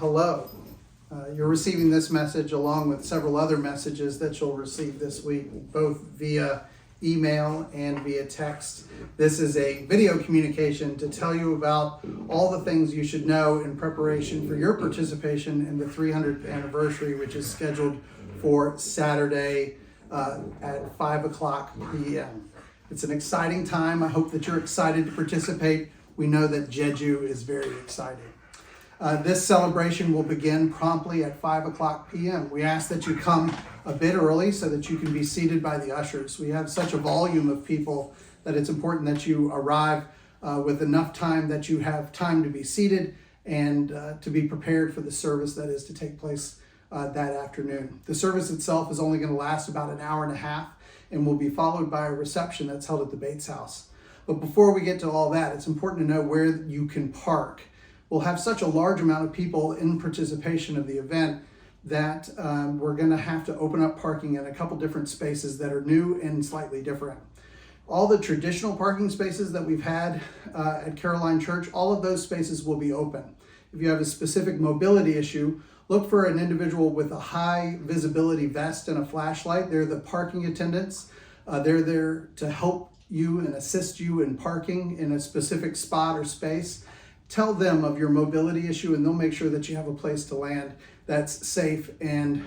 Hello. You're receiving this message along with several other messages that you'll receive this week, both via email and via text. This is a video communication to tell you about all the things you should know in preparation for your participation in the 300th anniversary, which is scheduled for Saturday at 5 o'clock p.m. It's an exciting time. I hope that you're excited to participate. We know that Jeju is very excited. This celebration will begin promptly at 5 o'clock p.m. We ask that you come a bit early so that you can be seated by the ushers. We have such a volume of people that it's important that you arrive with enough time that you have time to be seated and to be prepared for the service that is to take place that afternoon. The service itself is only going to last about an hour and a half and will be followed by a reception that's held at the Bates House. But before we get to all that, it's important to know where you can park. We'll have such a large amount of people in participation of the event that we're going to have to open up parking in a couple different spaces that are new and slightly different. All the traditional parking spaces that we've had at Caroline Church, all of those spaces will be open. If you have a specific mobility issue, look for an individual with a high visibility vest and a flashlight. They're the parking attendants. They're there to help you and assist you in parking in a specific spot or space. Tell them of your mobility issue and they'll make sure that you have a place to land that's safe and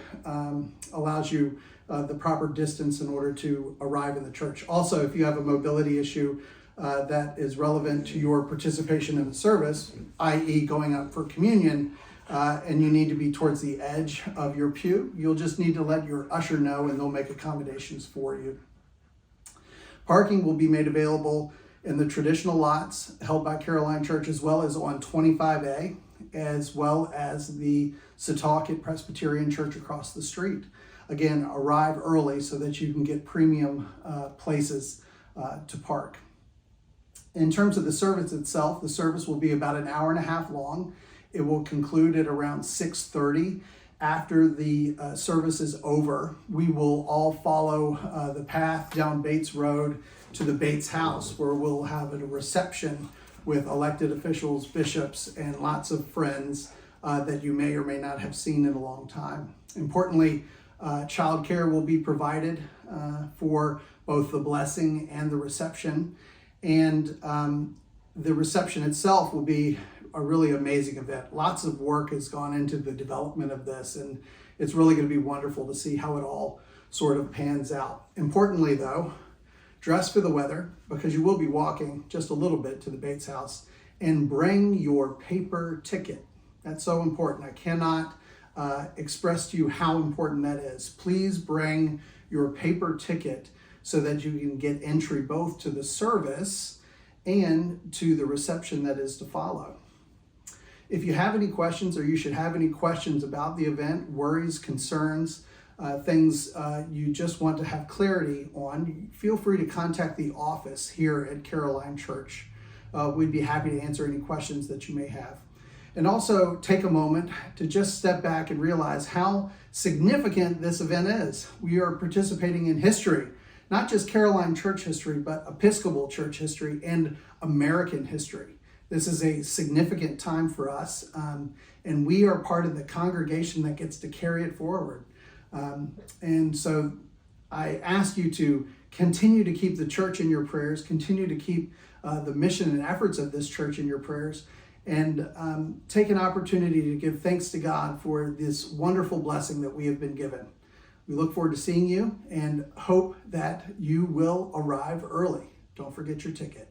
allows you the proper distance in order to arrive in the church. Also, if you have a mobility issue that is relevant to your participation in the service, i.e. going up for communion, and you need to be towards the edge of your pew, you'll just need to let your usher know and they'll make accommodations for you. Parking will be made available in the traditional lots held by Caroline Church, as well as on 25A, as well as the Setauket Presbyterian Church across the street. Again, arrive early so that you can get premium places to park. In terms of the service itself, the service will be about an hour and a half long. It will conclude at around 6:30. After the service is over, we will all follow the path down Bates Road to the Bates House, where we'll have a reception with elected officials, bishops, and lots of friends that you may or may not have seen in a long time. Importantly, childcare will be provided for both the blessing and the reception. And the reception itself will be a really amazing event. Lots of work has gone into the development of this, and it's really going to be wonderful to see how it all sort of pans out. Importantly, though, dress for the weather, because you will be walking just a little bit to the Bates House, and bring your paper ticket. That's so important. I cannot express to you how important that is. Please bring your paper ticket so that you can get entry both to the service and to the reception that is to follow. If you have any questions, or you should have any questions about the event, worries, concerns, things you just want to have clarity on, feel free to contact the office here at Caroline Church. We'd be happy to answer any questions that you may have. And also take a moment to just step back and realize how significant this event is. We are participating in history, not just Caroline Church history, but Episcopal Church history and American history. This is a significant time for us, and we are part of the congregation that gets to carry it forward. And so I ask you to continue to keep the church in your prayers, continue to keep the mission and efforts of this church in your prayers, and take an opportunity to give thanks to God for this wonderful blessing that we have been given. We look forward to seeing you and hope that you will arrive early. Don't forget your ticket.